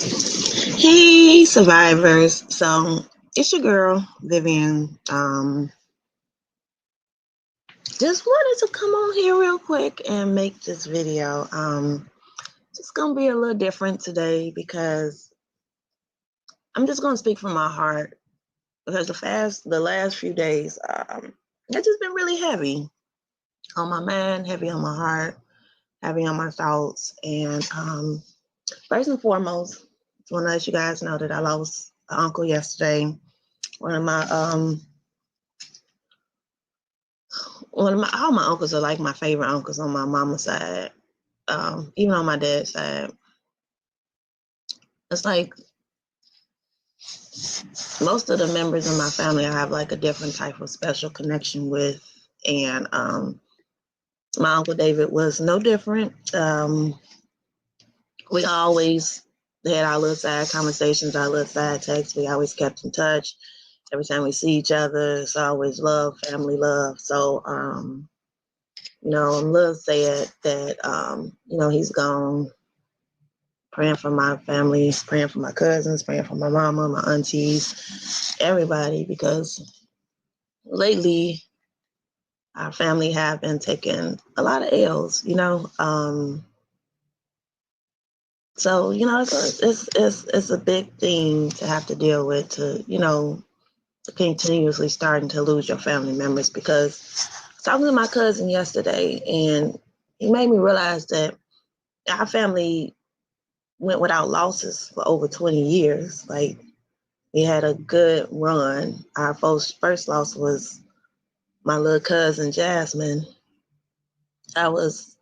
Hey, survivors. So it's your girl, Vivian. Just wanted to come on here real quick and make this video. Just gonna be a little different today because I'm just gonna speak from my heart because the last few days, it's just been really heavy on my mind, heavy on my heart, heavy on my thoughts. And first and foremost, I want to let you guys know that I lost an uncle yesterday. One of my all my uncles are like my favorite uncles on my mama's side. Even on my dad's side, it's like most of the members of my family I have like a different type of special connection with, and my uncle David was no different. We always had our little side conversations, our little side texts. We always kept in touch. Every time we see each other, it's always love, family love. So, I'm a little sad that, he's gone. Praying for my family, praying for my cousins, praying for my mama, my aunties, everybody, because lately our family have been taking a lot of L's. So it's a big thing to have to deal with, to continuously starting to lose your family members. Because I was talking to my cousin yesterday, and he made me realize that our family went without losses for over 20 years. Like, we had a good run. Our first loss was my little cousin Jasmine. I was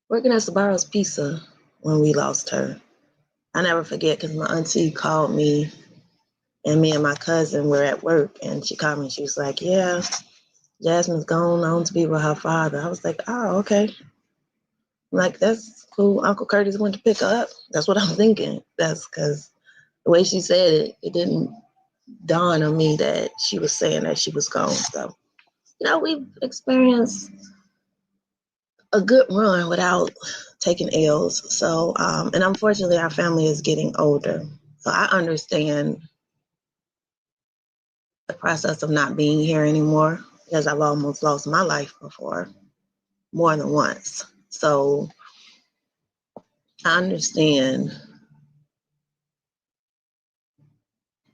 working at Sabaro's Pizza when we lost her. I never forget because my auntie called me, and me and my cousin were at work, and she called me and she was like, "Yeah, Jasmine's gone on to be with her father." I was like, "Oh, okay." I'm like, that's cool. Uncle Curtis went to pick her up. That's what I'm thinking. That's because the way she said it, it didn't dawn on me that she was saying that she was gone. So, we've experienced a good run without taking L's. So, and unfortunately, our family is getting older. So I understand the process of not being here anymore because I've almost lost my life before, more than once. So I understand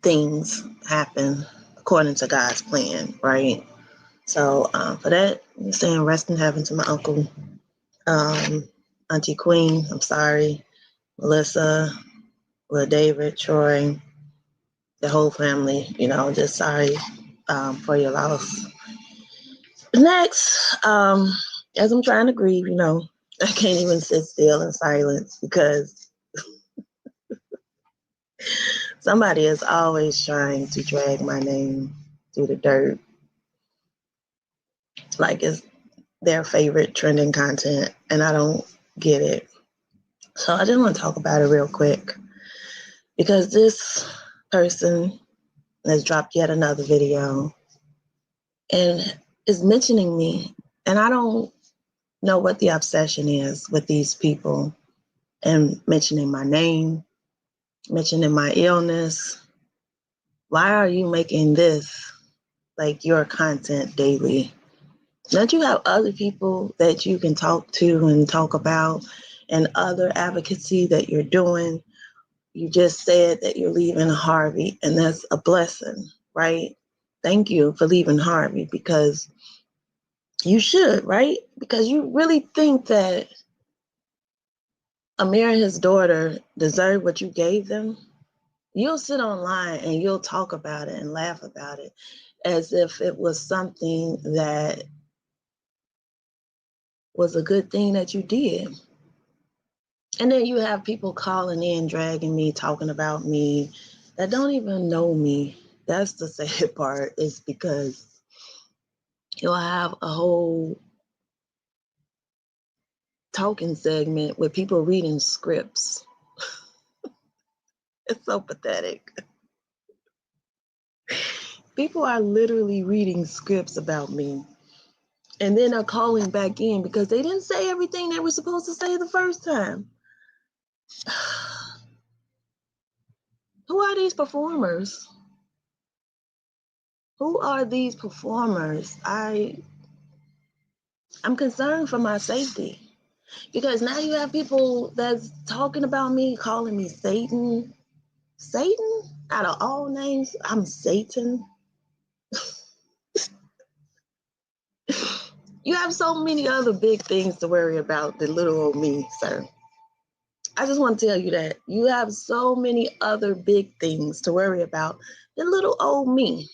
things happen according to God's plan, right? So for that, I'm saying rest in heaven to my uncle, Auntie Queen. I'm sorry, Melissa, Lil David, Troy, the whole family. Just sorry for your loss. Next, as I'm trying to grieve, I can't even sit still in silence because somebody is always trying to drag my name through the dirt, like it's their favorite trending content, and I don't get it. So I just want to talk about it real quick because this person has dropped yet another video and is mentioning me, and I don't know what the obsession is with these people and mentioning my name, mentioning my illness. Why are you making this like your content daily? Don't you have other people that you can talk to and talk about and other advocacy that you're doing? You just said that you're leaving Harvey, and that's a blessing, right? Thank you for leaving Harvey, because you should, right? Because you really think that Amir and his daughter deserve what you gave them. You'll sit online and you'll talk about it and laugh about it as if it was something that was a good thing that you did. And then you have people calling in, dragging me, talking about me that don't even know me. That's the sad part, is because you'll have a whole talking segment with people reading scripts. It's so pathetic. People are literally reading scripts about me. And then they're calling back in because they didn't say everything they were supposed to say the first time. Who are these performers? Who are these performers? I'm concerned for my safety because now you have people that's talking about me, calling me Satan. Satan? Out of all names, I'm Satan. You have so many other big things to worry about than little old me, sir. I just want to tell you that you have so many other big things to worry about than little old me.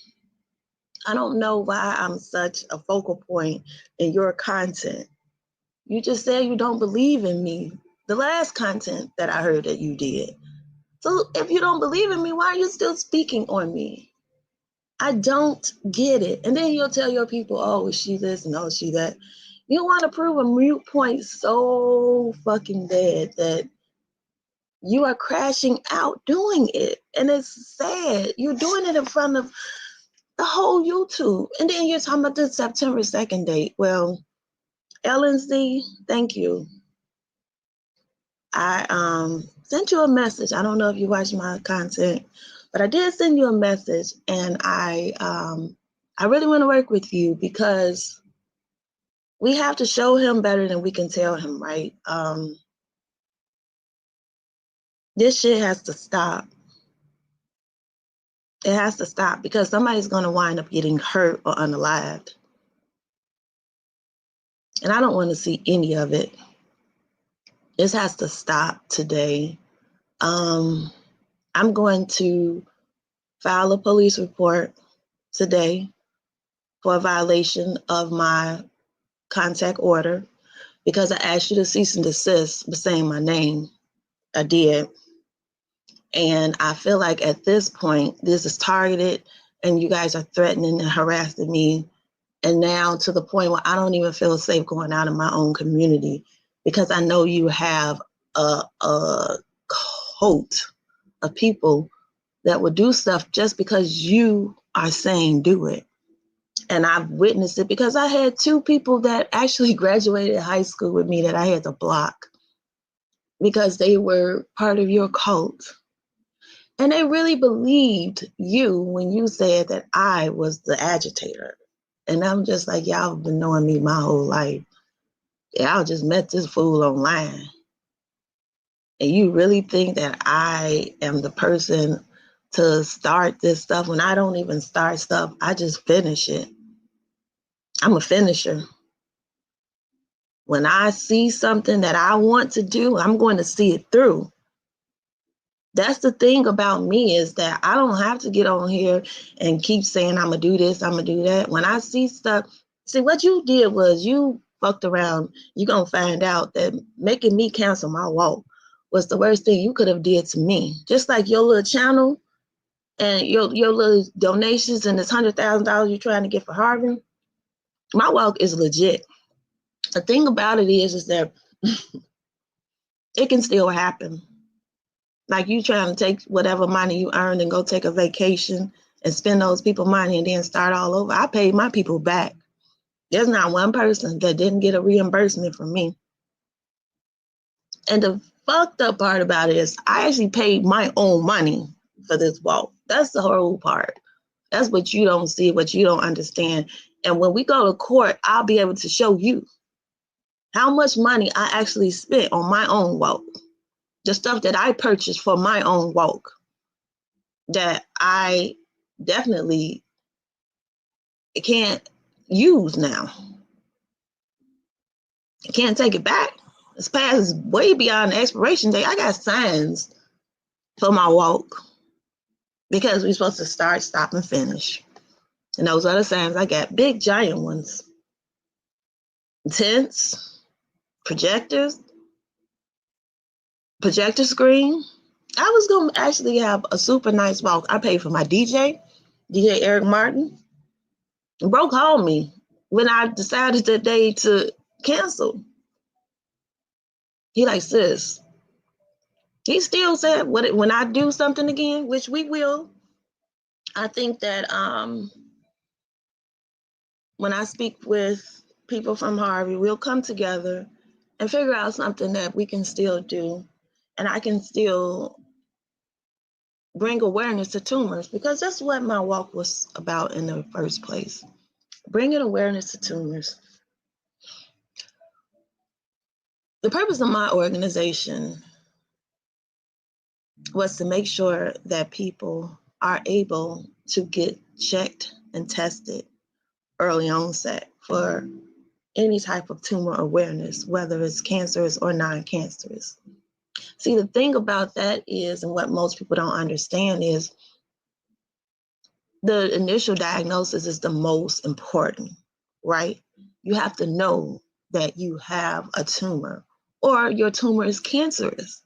I don't know why I'm such a focal point in your content. You just said you don't believe in me. The last content that I heard that you did. So if you don't believe in me, why are you still speaking on me? I don't get it. And then you'll tell your people, oh, is she this and oh, is she that? You want to prove a mute point so fucking bad that you are crashing out doing it. And it's sad. You're doing it in front of the whole YouTube. And then you're talking about the September 2nd date. Well, LNC, thank you. I sent you a message. I don't know if you watched my content, but I did send you a message, and I really want to work with you because we have to show him better than we can tell him, right? This shit has to stop. It has to stop because somebody's going to wind up getting hurt or unalived. And I don't want to see any of it. This has to stop today. I'm going to file a police report today for a violation of my contact order because I asked you to cease and desist by saying my name. I did. And I feel like at this point, this is targeted and you guys are threatening and harassing me. And now to the point where I don't even feel safe going out in my own community because I know you have a cult of people that would do stuff just because you are saying do it. And I've witnessed it because I had two people that actually graduated high school with me that I had to block because they were part of your cult. And they really believed you when you said that I was the agitator. And I'm just like, y'all have been knowing me my whole life. Y'all just met this fool online. And you really think that I am the person to start this stuff when I don't even start stuff, I just finish it. I'm a finisher. When I see something that I want to do, I'm going to see it through. That's the thing about me is that I don't have to get on here and keep saying I'm going to do this, I'm going to do that. When I see stuff, see what you did was you fucked around. You're going to find out that making me cancel my walk was the worst thing you could have did to me. Just like your little channel and your little donations and this $100,000 you're trying to get for Harvard. My walk is legit. The thing about it is that it can still happen. Like you trying to take whatever money you earned and go take a vacation and spend those people money and then start all over. I paid my people back. There's not one person that didn't get a reimbursement from me. And the fucked up part about it is I actually paid my own money for this walk. That's the horrible part. That's what you don't see, what you don't understand. And when we go to court, I'll be able to show you how much money I actually spent on my own walk. The stuff that I purchased for my own walk that I definitely can't use now. I can't take it back. It's past way beyond the expiration date. I got signs for my walk because we're supposed to start, stop, and finish. And those other signs, I got big, giant ones. Tents, projectors, projector screen. I was going to actually have a super nice walk. I paid for my DJ Eric Martin. Bro called me when I decided that day to cancel. He like, sis, he still said when I do something again, which we will, I think that when I speak with people from Harvey, we'll come together and figure out something that we can still do. And I can still bring awareness to tumors, because that's what my walk was about in the first place. Bringing awareness to tumors. The purpose of my organization was to make sure that people are able to get checked and tested early onset for any type of tumor awareness, whether it's cancerous or non-cancerous. See, the thing about that is, and what most people don't understand is, the initial diagnosis is the most important, right? You have to know that you have a tumor or your tumor is cancerous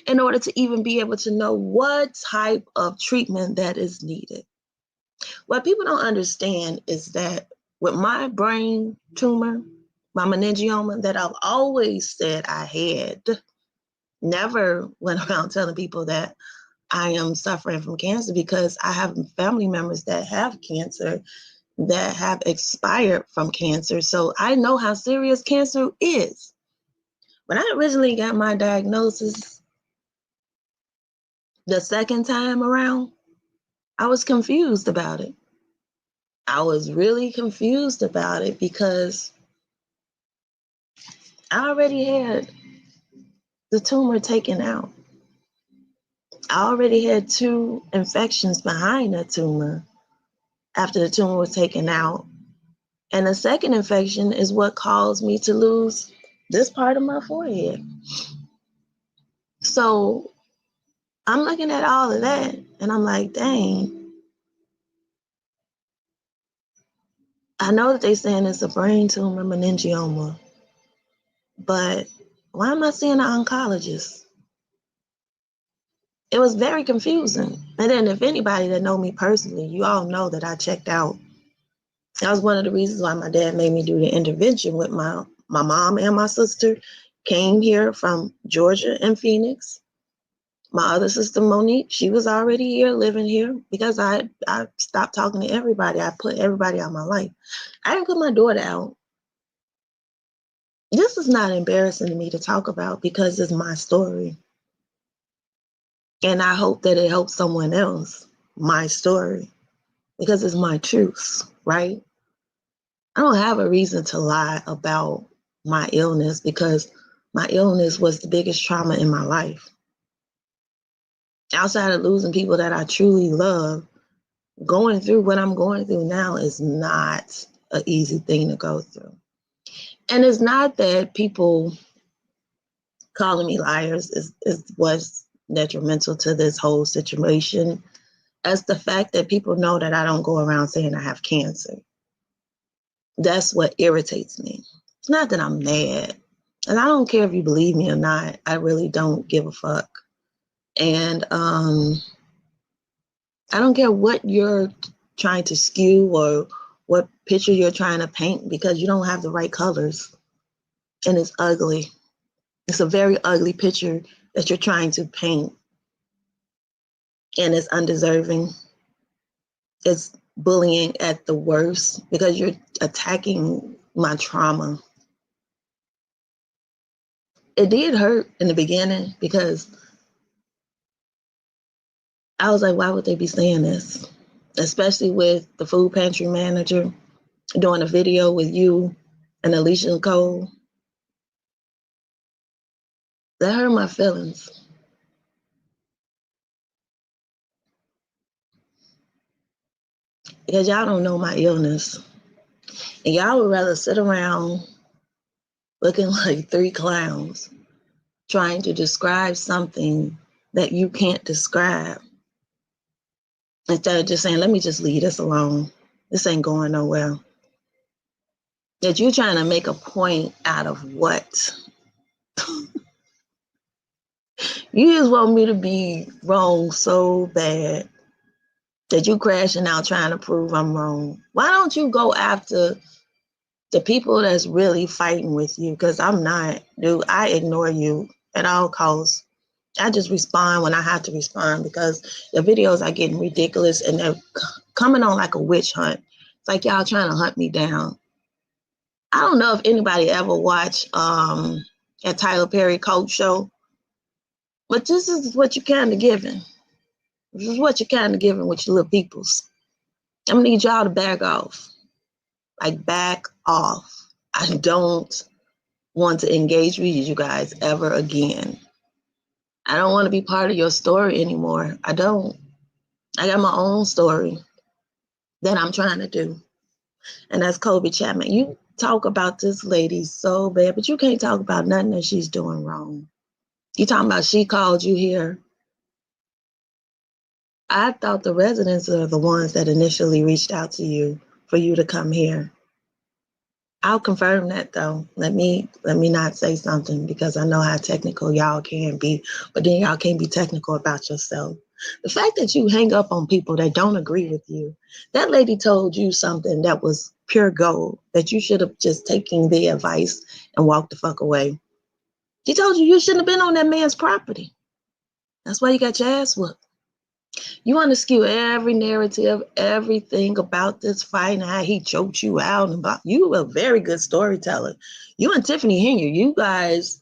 in order to even be able to know what type of treatment that is needed. What people don't understand is that with my brain tumor, my meningioma that I've always said I had, never went around telling people that I am suffering from cancer, because I have family members that have cancer that have expired from cancer. So I know how serious cancer is. When I originally got my diagnosis the second time around, I was confused about it. I was really confused about it because I already had the tumor taken out. I already had 2 infections behind the tumor after the tumor was taken out. And the second infection is what caused me to lose this part of my forehead. So I'm looking at all of that and I'm like, dang, I know that they're saying it's a brain tumor, meningioma, but why am I seeing an oncologist? It was very confusing. And then if anybody that know me personally, you all know that I checked out. That was one of the reasons why my dad made me do the intervention with my mom and my sister came here from Georgia and Phoenix. My other sister, Monique, she was already here, living here, because I stopped talking to everybody. I put everybody out of my life. I didn't put my daughter out. This is not embarrassing to me to talk about because it's my story. And I hope that it helps someone else, my story, because it's my truth, right? I don't have a reason to lie about my illness because my illness was the biggest trauma in my life. Outside of losing people that I truly love, going through what I'm going through now is not an easy thing to go through. And it's not that people calling me liars is what's detrimental to this whole situation, as the fact that people know that I don't go around saying I have cancer. That's what irritates me. It's not that I'm mad. And I don't care if you believe me or not. I really don't give a fuck. And I don't care what you're trying to skew or what picture you're trying to paint, because you don't have the right colors. And it's ugly. It's a very ugly picture that you're trying to paint. And it's undeserving. It's bullying at the worst because you're attacking my trauma. It did hurt in the beginning because I was like, why would they be saying this? Especially with the food pantry manager doing a video with you and Alicia Cole. That hurt my feelings. Because y'all don't know my illness. And y'all would rather sit around looking like 3 clowns trying to describe something that you can't describe, instead of just saying, let me just leave this alone. This ain't going nowhere. That you're trying to make a point out of what? You just want me to be wrong so bad that you crashing out trying to prove I'm wrong. Why don't you go after the people that's really fighting with you? Because I'm not, dude. I ignore you at all costs. I just respond when I have to respond because the videos are getting ridiculous and they're coming on like a witch hunt. It's like y'all trying to hunt me down. I don't know if anybody ever watched a Tyler Perry Coach show, but this is what you're kind of giving. This is what you're kind of giving with your little peoples. I'm gonna need y'all to back off. Like, back off. I don't want to engage with you guys ever again. I don't want to be part of your story anymore. I don't. I got my own story that I'm trying to do. And that's Kobe Chapman. You talk about this lady so bad, but you can't talk about nothing that she's doing wrong. You talking about she called you here. I thought the residents are the ones that initially reached out to you for you to come here. I'll confirm that though. Let me not say something because I know how technical y'all can be, but then y'all can't be technical about yourself. The fact that you hang up on people that don't agree with you, that lady told you something that was pure gold, that you should have just taken the advice and walked the fuck away. She told you shouldn't have been on that man's property. That's why you got your ass whooped. You want to skew every narrative, everything about this fight and how he choked you out. And about, you a very good storyteller. You and Tiffany Henry, you guys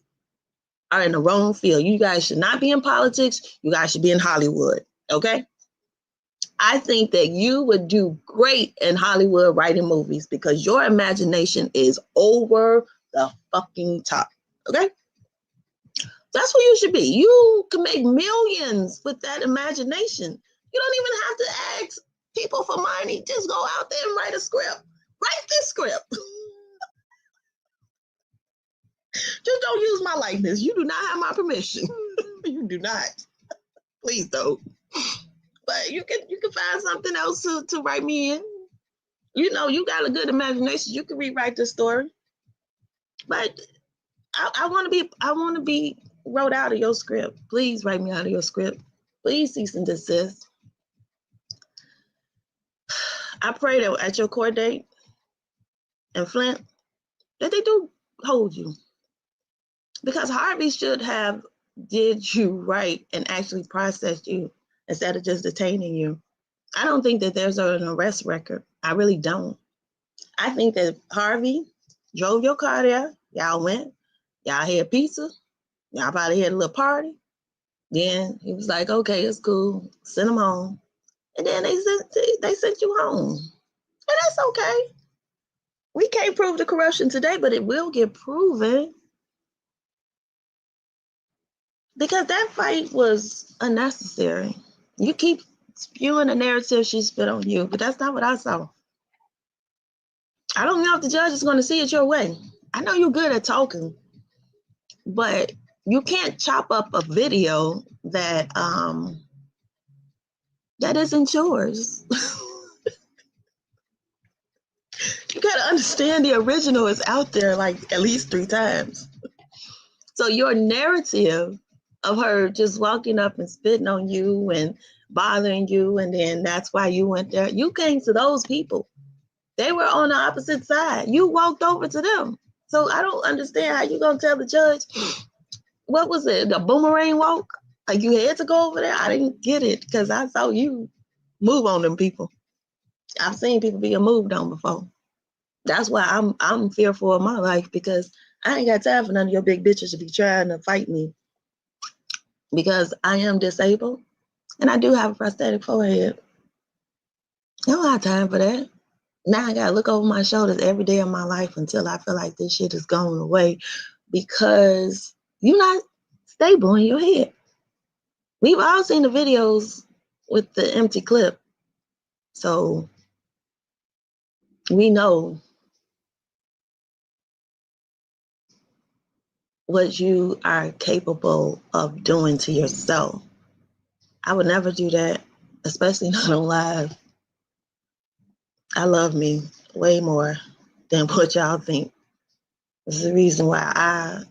are in the wrong field. You guys should not be in politics. You guys should be in Hollywood, okay? I think that you would do great in Hollywood writing movies because your imagination is over the fucking top, okay? That's what you should be. You can make millions with that imagination. You don't even have to ask people for money. Just go out there and write a script. Write this script. Just don't use my likeness. You do not have my permission. You do not. Please don't. But you can find something else to write me in. You know, you got a good imagination. You can rewrite the story. But I want to be wrote out of your script. Please write me out of your script. Please cease and desist. I pray that at your court date in Flint, that they do hold you. Because Harvey should have did you right and actually processed you instead of just detaining you. I don't think that there's an arrest record. I really don't. I think that Harvey drove your car there. Y'all went. Y'all had pizza. Y'all probably had a little party. Then he was like, okay, it's cool. Send him home. And then they sent you home. And that's okay. We can't prove the corruption today, but it will get proven. Because that fight was unnecessary. You keep spewing the narrative she spit on you, but that's not what I saw. I don't know if the judge is going to see it your way. I know you're good at talking, but you can't chop up a video that isn't yours. You got to understand the original is out there like at least 3 times. So your narrative of her just walking up and spitting on you and bothering you, and then that's why you went there. You came to those people. They were on the opposite side. You walked over to them. So I don't understand how you're going to tell the judge, what was it, the boomerang walk? Like you had to go over there? I didn't get it because I saw you move on them people. I've seen people being moved on before. That's why I'm fearful of my life because I ain't got time for none of your big bitches to be trying to fight me because I am disabled and I do have a prosthetic forehead. I don't have time for that. Now I gotta look over my shoulders every day of my life until I feel like this shit is going away because you're not stable in your head. We've all seen the videos with the empty clip. So we know what you are capable of doing to yourself. I would never do that, especially not on live. I love me way more than what y'all think. This is the reason why I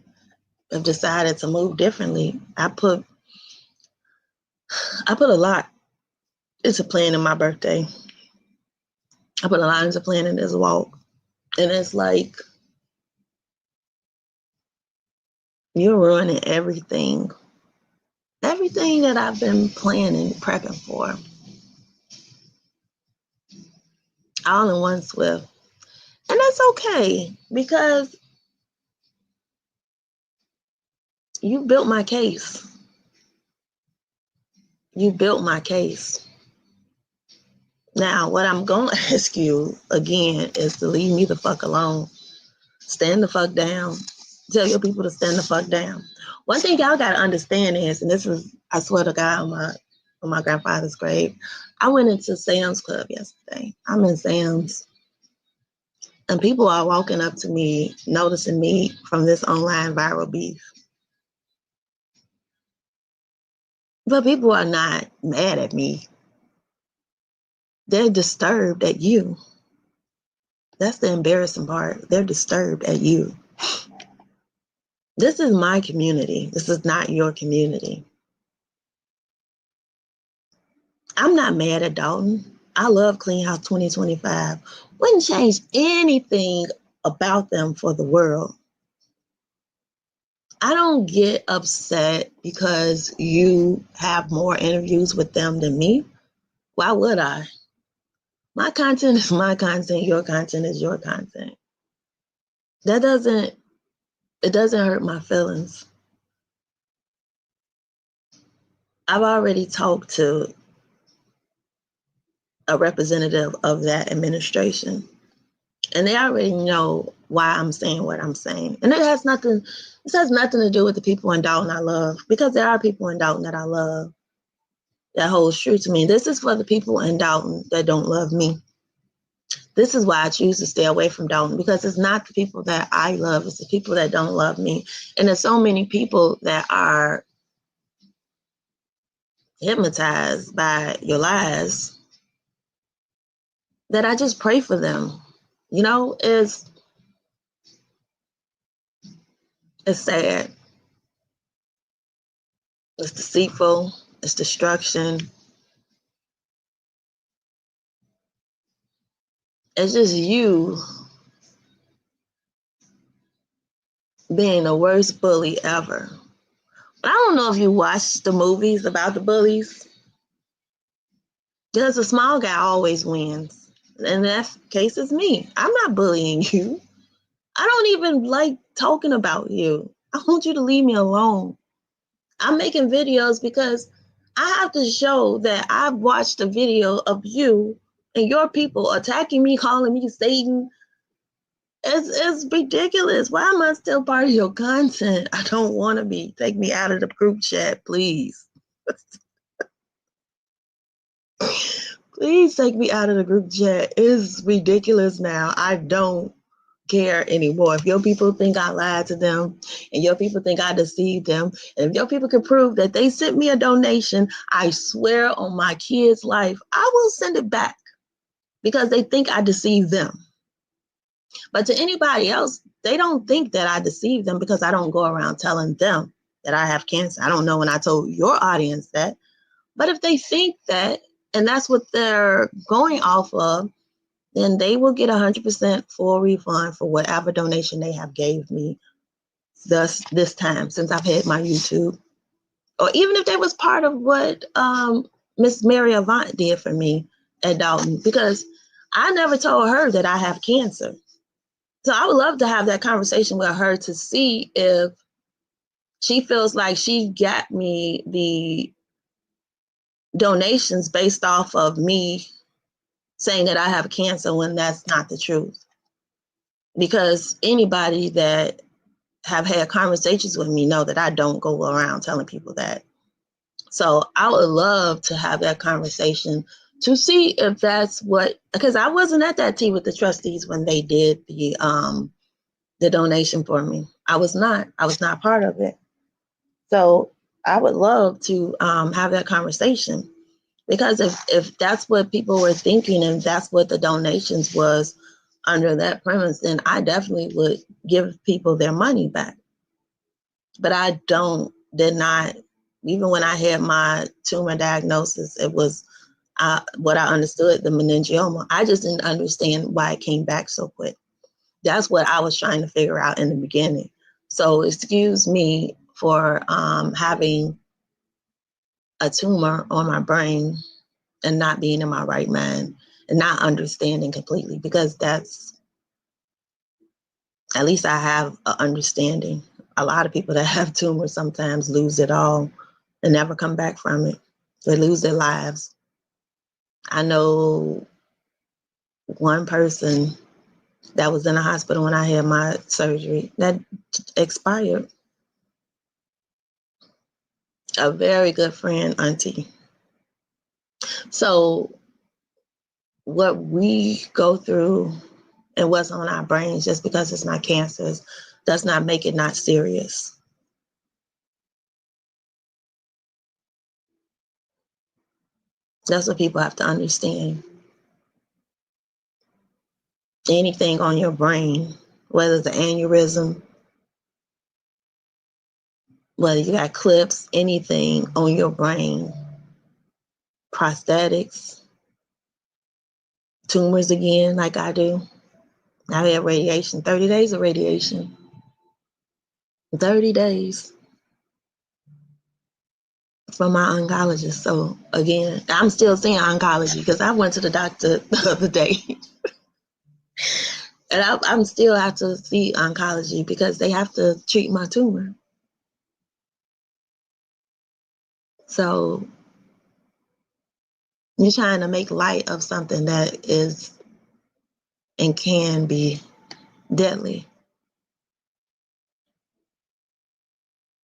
have decided to move differently. I put a lot into planning my birthday. I put a lot into planning this walk. And it's like, you're ruining everything. Everything that I've been planning, prepping for. All in one swift. And that's okay because you built my case. You built my case. Now, what I'm going to ask you again is to leave me the fuck alone. Stand the fuck down. Tell your people to stand the fuck down. One thing y'all got to understand is, and this is, I swear to God, on my grandfather's grave, I went into Sam's Club yesterday. I'm in Sam's, and people are walking up to me, noticing me from this online viral beef. But people are not mad at me. They're disturbed at you. That's the embarrassing part. They're disturbed at you. This is my community. This is not your community. I'm not mad at Dalton. I love Clean House 2025. Wouldn't change anything about them for the world. I don't get upset because you have more interviews with them than me. Why would I? My content is my content. Your content is your content. It doesn't hurt my feelings. I've already talked to a representative of that administration, and they already know why I'm saying what I'm saying. And it has nothing to do with the people in Dalton I love, because there are people in Dalton that I love that holds true to me. This is for the people in Dalton that don't love me. This is why I choose to stay away from Dalton, because it's not the people that I love, it's the people that don't love me. And there's so many people that are hypnotized by your lies that I just pray for them. You know, it's sad. It's deceitful. It's destruction. It's just you being the worst bully ever. But I don't know if you watched the movies about the bullies. Because the small guy always wins. And that case is me. I'm not bullying you. I don't even like talking about you. I want you to leave me alone. I'm making videos because I have to show that I've watched a video of you and your people attacking me, calling me Satan. It's ridiculous. Why am I still part of your content? I don't want to be. Take me out of the group chat, please. Please take me out of the group chat. It's ridiculous now. I don't care anymore. If your people think I lied to them and your people think I deceived them, and if your people can prove that they sent me a donation, I swear on my kid's life, I will send it back because they think I deceived them. But to anybody else, they don't think that I deceived them because I don't go around telling them that I have cancer. I don't know when I told your audience that. But if they think that, and that's what they're going off of, then they will get 100% full refund for whatever donation they have gave me this time since I've had my YouTube. Or even if they was part of what Miss Mary Avant did for me at Dalton, because I never told her that I have cancer. So I would love to have that conversation with her to see if she feels like she got me the donations based off of me saying that I have cancer when that's not the truth. Because anybody that have had conversations with me know that I don't go around telling people that. So I would love to have that conversation to see if that's what, because I wasn't at that tea with the trustees when they did the donation for me. I was not part of it. So I would love to have that conversation, because if that's what people were thinking and that's what the donations was under that premise, then I definitely would give people their money back. But I did not, even when I had my tumor diagnosis, it was what I understood, the meningioma. I just didn't understand why it came back so quick. That's what I was trying to figure out in the beginning. So excuse me for having a tumor on my brain and not being in my right mind and not understanding completely, because that's, at least I have an understanding. A lot of people that have tumors sometimes lose it all and never come back from it. They lose their lives. I know one person that was in the hospital when I had my surgery that expired. A very good friend, auntie. So what we go through and what's on our brains, just because it's not cancers, does not make it not serious. That's what people have to understand. Anything on your brain, whether it's an aneurysm, whether you got clips, anything on your brain, prosthetics, tumors again, like I do. I had radiation, 30 days of radiation. 30 days from my oncologist. So again, I'm still seeing oncology because I went to the doctor the other day. And I'm still have to see oncology because they have to treat my tumor. So you're trying to make light of something that is and can be deadly,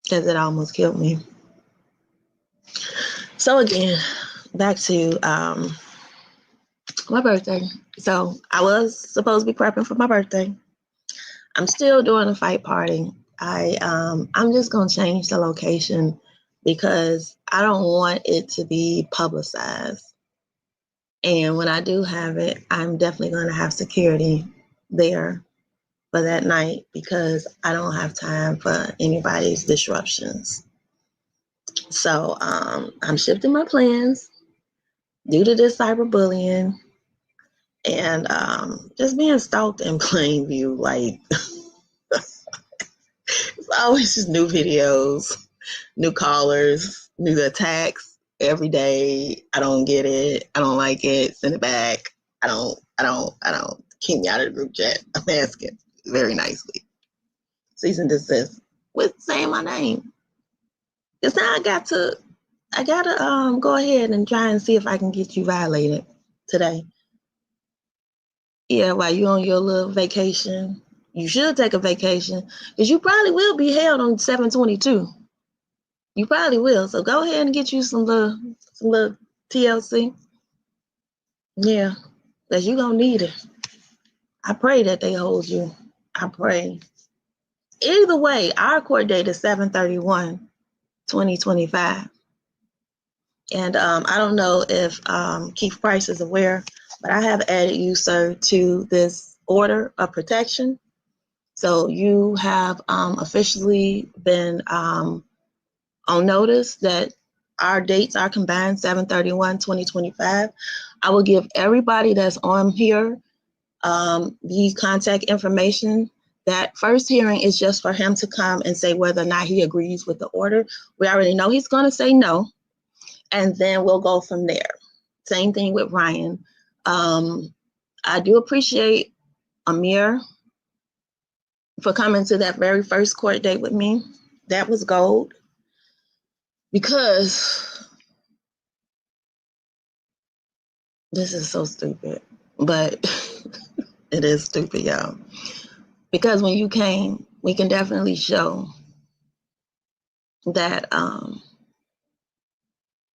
because it almost killed me. So again, back to my birthday. So I was supposed to be prepping for my birthday. I'm still doing a fight party. I'm just gonna change the location because I don't want it to be publicized. And when I do have it, I'm definitely gonna have security there for that night because I don't have time for anybody's disruptions. So I'm shifting my plans due to this cyberbullying and just being stalked in plain view. Like, it's always just new videos, new callers, new attacks every day. I don't get it. I don't like it. Send it back. I don't. Keep me out of the group chat. I'm asking very nicely. Cease and desist with saying my name. Because now I gotta go ahead and try and see if I can get you violated today. Yeah, while you on your little vacation, you should take a vacation because you probably will be held on 7/22. You probably will. So go ahead and get you some little TLC. Yeah, because you're gonna need it. I pray that they hold you. I pray. Either way, our court date is 7/31/2025. And I don't know if Keith Price is aware, but I have added you, sir, to this order of protection. So you have officially been on notice that our dates are combined, 7/31/2025. I will give everybody that's on here the contact information. That first hearing is just for him to come and say whether or not he agrees with the order. We already know he's going to say no, and then we'll go from there. Same thing with Ryan. I do appreciate Amir for coming to that very first court date with me. That was gold because this is so stupid, but it is stupid, y'all. Because when you came, we can definitely show that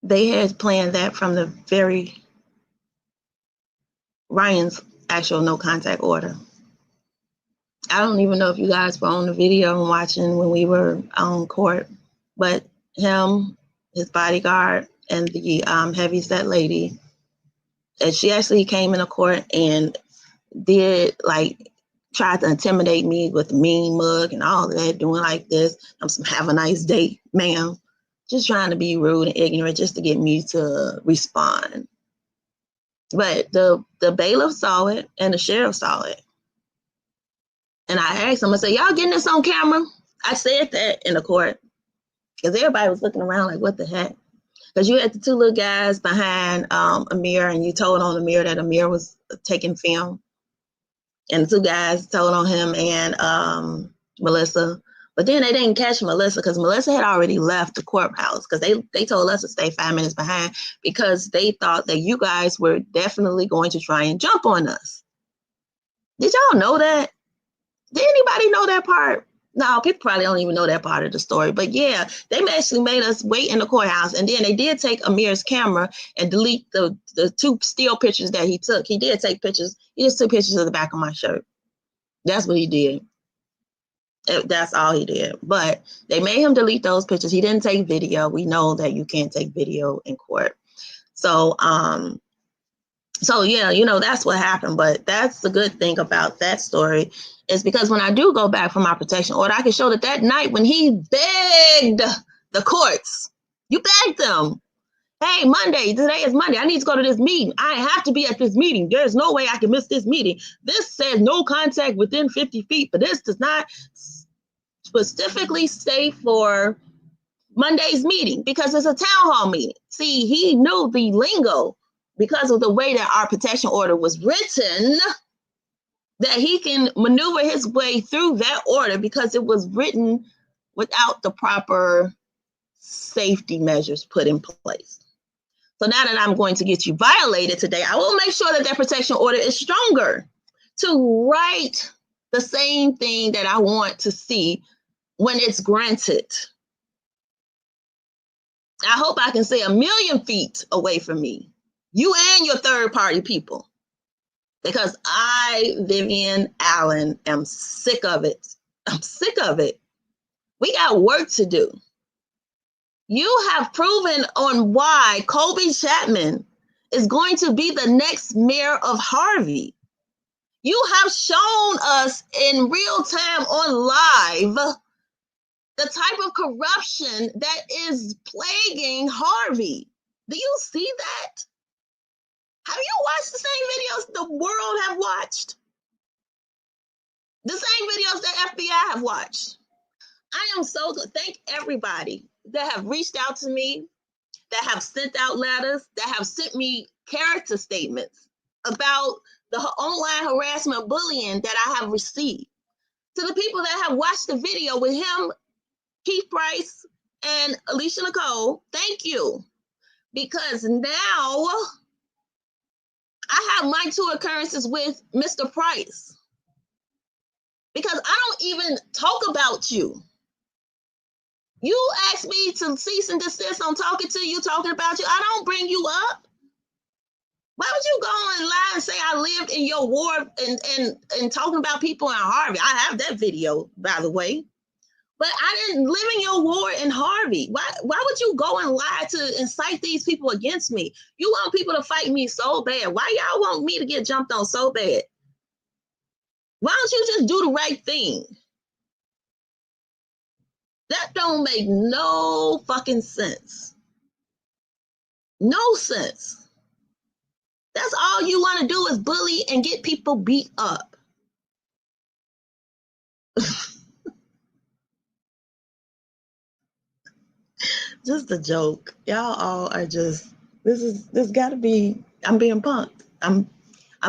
they had planned that from the very Ryan's actual no contact order. I don't even know if you guys were on the video and watching when we were on court, but him, his bodyguard, and the heavyset lady, and she actually came in a court and did tried to intimidate me with a mean mug and all of that, doing like this. I'm some have a nice day, ma'am. Just trying to be rude and ignorant just to get me to respond. But the bailiff saw it and the sheriff saw it. And I asked him, I said, y'all getting this on camera? I said that in the court because everybody was looking around like, what the heck? Because you had the two little guys behind Amir, and you told on Amir that Amir was taking film. And the two guys told on him and Melissa But then they didn't catch Melissa because Melissa had already left the courthouse because they told us to stay 5 minutes behind because they thought that you guys were definitely going to try and jump on us. Did y'all know that? Did anybody know that part? No, people probably don't even know that part of the story. But yeah, they actually made us wait in the courthouse. And then they did take Amir's camera and delete the 2 still pictures that he took. He did take pictures. He just took pictures of the back of my shirt. That's what he did. That's all he did. But they made him delete those pictures. He didn't take video. We know that you can't take video in court. So yeah, that's what happened. But that's the good thing about that story is because when I do go back for my protection order, I can show that night when he begged the courts, you begged them. Hey, today is Monday. I need to go to this meeting. I have to be at this meeting. There's no way I can miss this meeting. This says no contact within 50 feet, but this does not specifically say for Monday's meeting because it's a town hall meeting. See, he knew the lingo because of the way that our protection order was written, that he can maneuver his way through that order because it was written without the proper safety measures put in place. So now that I'm going to get you violated today, I will make sure that that protection order is stronger to write the same thing that I want to see when it's granted. I hope I can say 1,000,000 feet away from me, you and your third party people, because I, Vivian Allen, am sick of it. I'm sick of it. We got work to do. You have proven on why Colby Chapman is going to be the next mayor of Harvey. You have shown us in real time on live the type of corruption that is plaguing Harvey. Do you see that? Have you watched the same videos the world have watched? The same videos that FBI have watched. I am so good. Thank everybody that have reached out to me, that have sent out letters, that have sent me character statements about the online harassment bullying that I have received. To the people that have watched the video with him, Keith Price, and Alicia Nicole, thank you. Because now I have my 2 occurrences with Mr. Price. Because I don't even talk about you. You asked me to cease and desist on talking to you, talking about you. I don't bring you up. Why would you go and lie and say I lived in your ward and talking about people in Harvey? I have that video, by the way. But I didn't live in your ward in Harvey. Why would you go and lie to incite these people against me? You want people to fight me so bad. Why y'all want me to get jumped on so bad? Why don't you just do the right thing? That don't make no fucking sense. No sense. That's all you want to do is bully and get people beat up. Just a joke. Y'all all are just, this gotta be, I'm being punked. I'm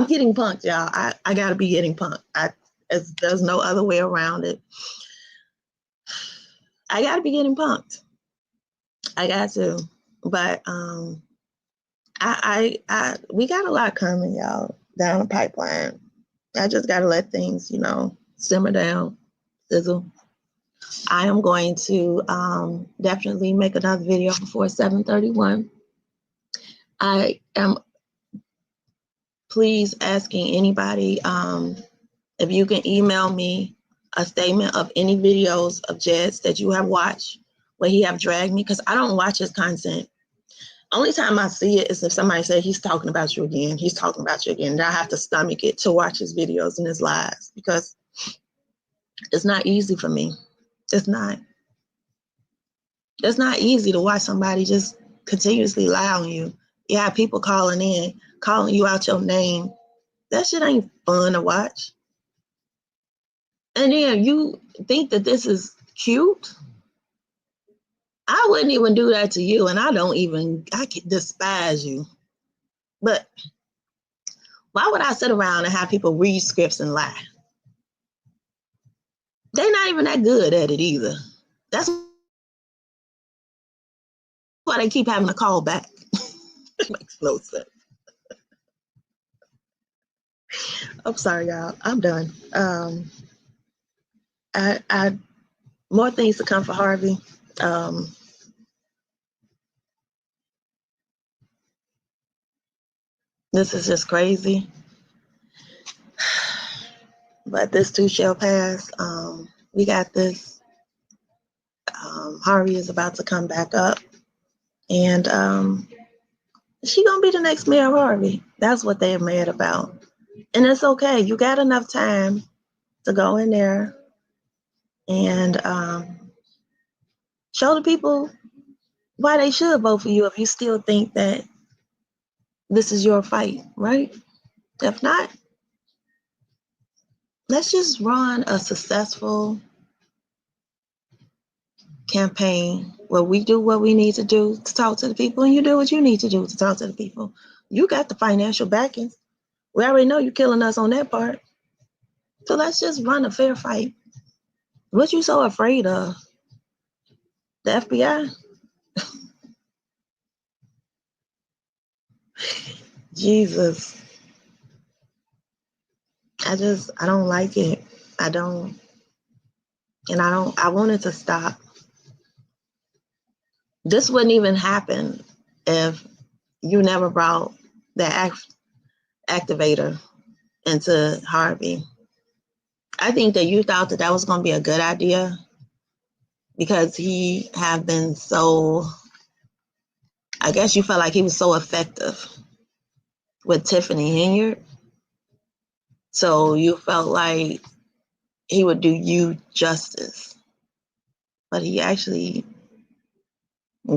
getting punked, y'all. I gotta be getting punked. There's no other way around it. I gotta be getting punked. I got to. But we got a lot coming, y'all, down the pipeline. I just gotta let things, simmer down, sizzle. I am going to definitely make another video before 7:31. I am please asking anybody if you can email me a statement of any videos of Jed's that you have watched where he have dragged me, because I don't watch his content. Only time I see it is if somebody said he's talking about you again. He's talking about you again. And I have to stomach it to watch his videos and his lives because it's not easy for me. It's not. It's not easy to watch somebody just continuously lie on you. You have people calling in, calling you out your name. That shit ain't fun to watch. And then you think that this is cute? I wouldn't even do that to you, and I can despise you. But why would I sit around and have people read scripts and lie? they're not even that good at it either. That's why they keep having to call back. It makes no sense. I'm sorry, y'all. I'm done. I more things to come for Harvey. This is just crazy, but this too shall pass. We got this. Harvey is about to come back up, and she gonna be the next mayor of Harvey. That's what they're mad about, and it's okay. You got enough time to go in there and show the people why they should vote for you if you still think that this is your fight, right? If not, let's just run a successful campaign where we do what we need to do to talk to the people, and you do what you need to do to talk to the people. You got the financial backing. We already know you're killing us on that part. So let's just run a fair fight. What you so afraid of? The FBI? Jesus. I don't like it. I don't, I want it to stop. This wouldn't even happen if you never brought the activator into Harvey. I think that you thought that that was going to be a good idea because he had been so, I guess you felt like he was so effective with Tiffany Henyard. So you felt like he would do you justice. But he actually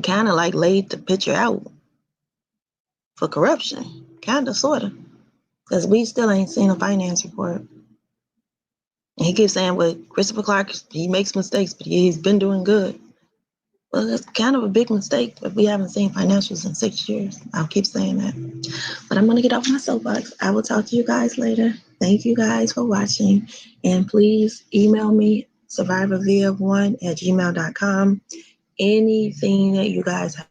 kind of like laid the picture out for corruption. Kind of, sort of. Because we still ain't seen a finance report. And he keeps saying, well, Christopher Clark, he makes mistakes, but he's been doing good. Well, that's kind of a big mistake if we haven't seen financials in 6 years. I'll keep saying that. But I'm going to get off my soapbox. I will talk to you guys later. Thank you guys for watching. And please email me, survivorv1@gmail.com. Anything that you guys have